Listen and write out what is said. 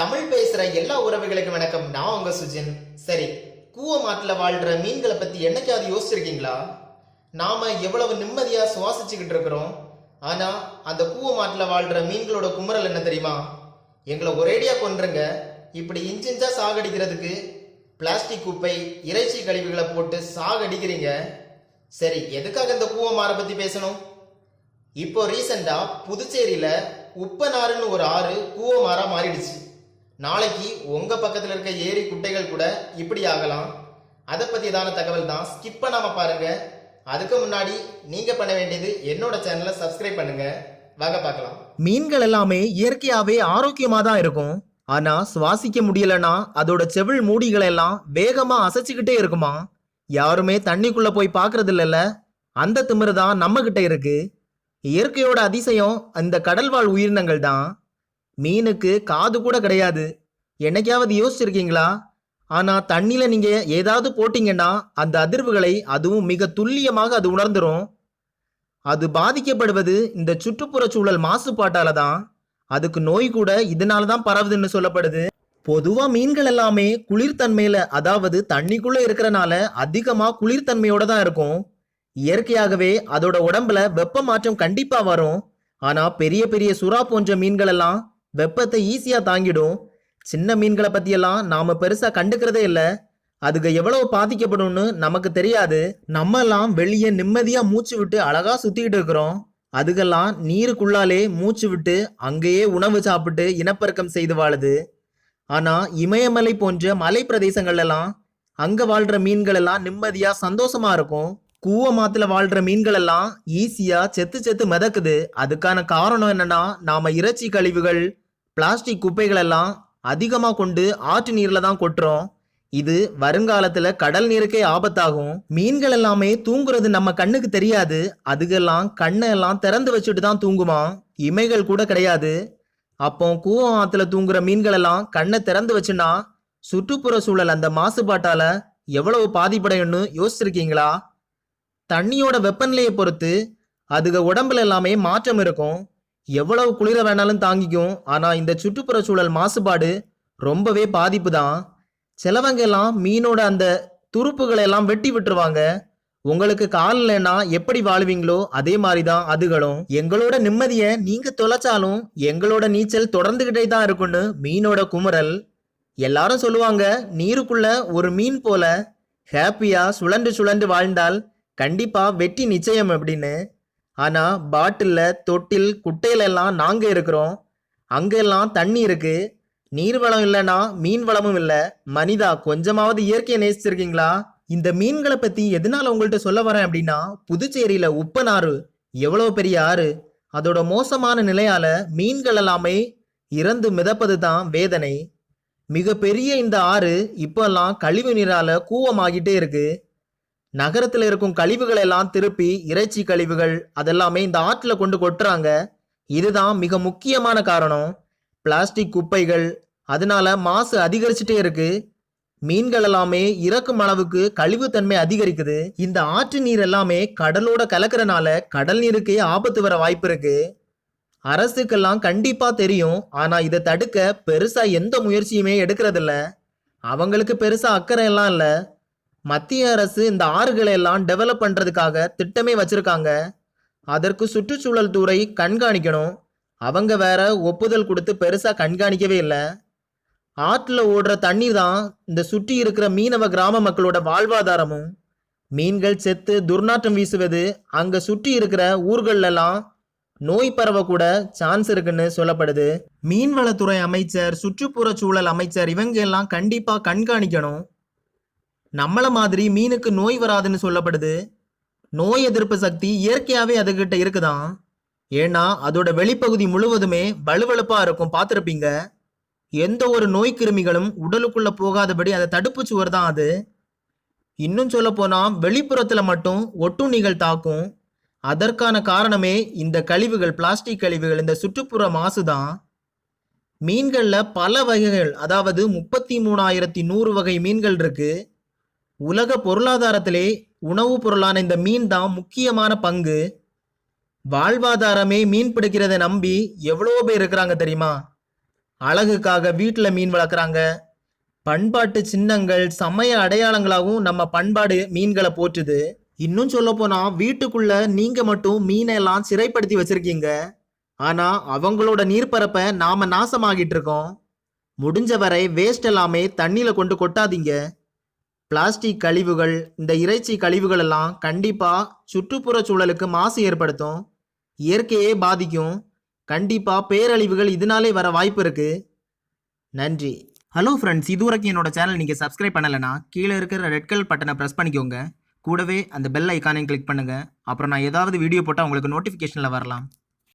தமிழ் பேசுற எல்லா உறவுகளுக்கும் வணக்கம். நான் உங்க சுஜின். சரி, கூவமாட்டில் வாழ்ற மீன்களை பத்தி என்னைக்காவது யோசிச்சிருக்கீங்களா? நாம எவ்வளவு நிம்மதியா சுவாசிச்சுக்கிட்டு இருக்கிறோம். ஆனா அந்த கூவமாட்டில் வாழ்ற மீன்களோட குமுறல் என்ன தெரியுமா? எங்களை ஒரேடியா கொன்றுங்க, இப்படி இன்ச்சிஞ்சா சாகடிக்கிறதுக்கு பிளாஸ்டிக் குப்பை, இறைச்சி கழிவுகளை போட்டு சாகடிக்கிறீங்க. சரி, எதுக்காக இந்த கூவமாரை பத்தி பேசணும்? இப்போ ரீசெண்டா புதுச்சேரியில உப்பனாறுன்னு ஒரு ஆறு கூவமாறா மாறிடுச்சு. நாளைக்கு உங்க பக்கத்துல இருக்க ஏரி குட்டைகள் கூட இப்படி ஆகலாம். அதை பத்தியதான தகவல் தான். ஸ்கிப் பண்ணாம பாருங்க. அதுக்கு முன்னாடி நீங்க பண்ண வேண்டியது என்னோட சேனலை சப்ஸ்கிரைப் பண்ணுங்க. வாங்க பார்க்கலாம். மீன்கள் எல்லாமே இயற்கையாவே ஆரோக்கியமா தான் இருக்கும். ஆனா சுவாசிக்க முடியலன்னா அதோட செவில் மூடிகள் எல்லாம் வேகமா அசைச்சுக்கிட்டே இருக்குமா. யாருமே தண்ணிக்குள்ள போய் பாக்குறது இல்லைல்ல. அந்த திமிரு தான் நம்ம கிட்ட இருக்கு. இயற்கையோட அதிசயம் அந்த கடல்வாழ் உயிரினங்கள் தான். மீனுக்கு காது கூட கிடையாது. என்னைக்காவது யோசிச்சிருக்கீங்களா? ஆனா தண்ணியில நீங்க ஏதாவது போட்டீங்கன்னா அந்த அதிர்வுகளை அதுவும் மிக துல்லியமாக அது உணர்ந்துரும். அது பாதிக்கப்படுவது இந்த சுற்றுப்புற சூழல் மாசுபாட்டால தான். அதுக்கு நோய் கூட இதனால தான் பரவுதுன்னு சொல்லப்படுது. பொதுவா மீன்கள் எல்லாமே குளிர்தன்மையில, அதாவது தண்ணிக்குள்ள இருக்கிறனால அதிகமா குளிர்தன்மையோட தான் இருக்கும். இயற்கையாகவே அதோட உடம்புல வெப்ப மாற்றம் கண்டிப்பா வரும். ஆனா பெரிய பெரிய சுறா போன்ற மீன்கள் எல்லாம் வெப்பத்தை ஈஸியா தாங்கிடும். சின்ன மீன்களை பத்தியெல்லாம் நாம பெருசா கண்டுக்கிறதே இல்லை. அதுக்கு எவ்வளவு பாதிக்கப்படும்னு நமக்கு தெரியாது. நம்ம எல்லாம் வெளியே நிம்மதியா மூச்சு விட்டு அழகா சுத்திக்கிட்டு இருக்கிறோம். அதுக்கெல்லாம் நீருக்குள்ளாலே மூச்சு விட்டு அங்கேயே உணவு சாப்பிட்டு இனப்பெருக்கம் செய்து வாழுது. ஆனா இமயமலை போன்ற மலை பிரதேசங்கள் எல்லாம் அங்க வாழ்ற மீன்கள் எல்லாம் நிம்மதியா சந்தோஷமா இருக்கும். கூவமாத்துல வாழ்ற மீன்கள் எல்லாம் ஈஸியா செத்து செத்து மிதக்குது. அதுக்கான காரணம் என்னன்னா, நாம இறைச்சி கழிவுகள், பிளாஸ்டிக் குப்பைகள் எல்லாம் அதிகமா கொண்டு ஆற்று நீர்ல தான் கொட்டுறோம். இது வருங்காலத்துல கடல் நீருக்கே ஆபத்தாகும். மீன்கள் எல்லாமே தூங்குறது நம்ம கண்ணுக்கு தெரியாது. அதுக்கெல்லாம் கண்ணை எல்லாம் திறந்து வச்சுட்டு தான் தூங்குமா. இமைகள் கூட கிடையாது. அப்போ கூவமாத்துல தூங்குற மீன்கள் எல்லாம் கண்ணை திறந்து வச்சுன்னா சுற்றுப்புற சூழல் அந்த மாசுபாட்டால எவ்வளவு பாதிப்படையும்னு யோசிச்சிருக்கீங்களா? தண்ணியோட வெப்பநிலையை பொறுத்து அதுக உடம்புல எல்லாமே மாற்றம் இருக்கும். எவ்வளவு குளிர வேணாலும் தாங்கிக்கும். ஆனா இந்த சுற்றுப்புற சூழல் மாசுபாடு ரொம்பவே பாதிப்பு தான். சிலவங்க எல்லாம் மீனோட அந்த துருப்புகளை எல்லாம் வெட்டி விட்டுருவாங்க. உங்களுக்கு கால் இல்லைன்னா எப்படி வாழ்வீங்களோ அதே மாதிரிதான் அதுகளும். எங்களோட நிம்மதியை நீங்க தொலைச்சாலும் எங்களோட நீச்சல் தொடர்ந்துகிட்டே தான் இருக்குன்னு மீனோட குமுறல். எல்லாரும் சொல்லுவாங்க, நீருக்குள்ள ஒரு மீன் போல ஹாப்பியா சுழண்டு சுழண்டு வாழ்ந்தால் கண்டிப்பா வெற்றி நிச்சயம் அப்படின்னு. ஆனா பாட்டில்ல, தொட்டில், குட்டையில எல்லாம் நாங்க இருக்கிறோம். அங்கெல்லாம் தண்ணி இருக்கு. நீர் வளம் இல்லைன்னா மீன் வளமும் இல்லை. மனிதா, கொஞ்சமாவது இயற்கையை நேசிச்சிருக்கீங்களா? இந்த மீன்களை பத்தி எதனால உங்கள்கிட்ட சொல்ல வரேன் அப்படின்னா, புதுச்சேரியில உப்பனாறு எவ்வளவு பெரிய ஆறு, அதோட மோசமான நிலையால மீன்கள் எல்லாமே இறந்து மிதப்பது தான் வேதனை. மிக பெரிய இந்த ஆறு இப்பெல்லாம் கழிவு நீரால கூவமாகிட்டே இருக்கு. நகரத்துல இருக்கும் கழிவுகள் எல்லாம் திருப்பி இறைச்சி கழிவுகள் அதெல்லாமே இந்த ஆற்றுல கொண்டு கொட்டுறாங்க. இதுதான் மிக முக்கியமான காரணம். பிளாஸ்டிக் குப்பைகள், அதனால மாசு அதிகரிச்சுட்டே இருக்கு. மீன்கள் எல்லாமே இறக்கும் அளவுக்கு கழிவுத்தன்மை அதிகரிக்குது. இந்த ஆற்று நீர் எல்லாமே கடலோட கலக்கிறனால கடல் நீருக்கே ஆபத்து வர வாய்ப்பு இருக்கு. அரசுக்கெல்லாம் கண்டிப்பா தெரியும். ஆனா இதை தடுக்க பெருசா எந்த முயற்சியுமே எடுக்கிறதில்ல. அவங்களுக்கு பெருசா அக்கறை எல்லாம் இல்ல. மத்திய அரசு இந்த ஆறுகளை எல்லாம் டெவலப் பண்றதுக்காக திட்டமே வச்சிருக்காங்க. அதற்கு சுற்றுச்சூழல் துறை கண்காணிக்கணும். அவங்க வேற ஒப்புதல் கொடுத்து பெருசா கண்காணிக்கவே இல்லை. ஆற்றுல ஓடுற தண்ணீர் தான் இந்த சுற்றி இருக்கிற மீனவ கிராம மக்களோட வாழ்வாதாரமும். மீன்கள் செத்து துர்நாற்றம் வீசுவது அங்க சுற்றி இருக்கிற ஊர்கள்ல எல்லாம் நோய் பரவ கூட சான்ஸ் இருக்குன்னு சொல்லப்படுது. மீன்வளத்துறை அமைச்சர், சுற்றுப்புற சூழல் அமைச்சர் இவங்க எல்லாம் கண்டிப்பா கண்காணிக்கணும். நம்மள மாதிரி மீனுக்கு நோய் வராதுன்னு சொல்லப்படுது. நோய் எதிர்ப்பு சக்தி இயற்கையாவே அதுகிட்ட இருக்குதான். ஏன்னா அதோட வெளிப்பகுதி முழுவதுமே வலுவழுப்பா இருக்கும், பார்த்துருப்பீங்க. எந்த ஒரு நோய் கிருமிகளும் உடலுக்குள்ள போகாதபடி அந்த தடுப்பு சுவர் தான் அது. இன்னும் சொல்ல போனா வெளிப்புறத்துல மட்டும் ஒட்டுண்ணிகள் தாக்கும். அதற்கான காரணமே இந்த கழிவுகள், பிளாஸ்டிக் கழிவுகள், இந்த சுற்றுப்புற மாசுதான். மீன்கள்ல பல வகைகள், அதாவது 33,100 வகை மீன்கள் இருக்கு. உலக பொருளாதாரத்திலே உணவுப் பொருளான இந்த மீன் தான் முக்கியமான பங்கு. வாழ்வாதாரமே மீன் பிடிக்கிறத நம்பி எவ்வளவோ பேர் இருக்கிறாங்க தெரியுமா? அழகுக்காக வீட்டில் மீன் வளர்க்குறாங்க. பண்பாட்டு சின்னங்கள், சமய அடையாளங்களாகவும் நம்ம பண்பாடு மீன்களை போற்றுது. இன்னும் சொல்ல போனா வீட்டுக்குள்ள நீங்க மட்டும் மீனை எல்லாம் சிறைப்படுத்தி வச்சிருக்கீங்க. ஆனா அவங்களோட நீர்ப்பரப்பை நாம நாசமாகிட்டு இருக்கோம். முடிஞ்ச வரை வேஸ்ட் எல்லாமே தண்ணியில கொண்டு கொட்டாதீங்க. பிளாஸ்டிக் கழிவுகள், இந்த இறைச்சி கழிவுகள் எல்லாம் கண்டிப்பா சுற்றுப்புற சூழலுக்கு மாசு ஏற்படுத்தும், இயற்கையே பாதிக்கும். கண்டிப்பா பேரழிவுகள் இதனாலே வர வாய்ப்பு இருக்கு. நன்றி. ஹலோ ஃப்ரெண்ட்ஸ், இதுவரைக்கும் என்னோட சேனல் நீங்கள் சப்ஸ்கிரைப் பண்ணலைன்னா கீழே இருக்கிற ரெட் கலர் பட்டனை ப்ரெஸ் பண்ணிக்கோங்க. கூடவே அந்த பெல் ஐக்கானையும் கிளிக் பண்ணுங்கள். அப்புறம் நான் ஏதாவது வீடியோ போட்டால் உங்களுக்கு நோட்டிஃபிகேஷனில் வரலாம்.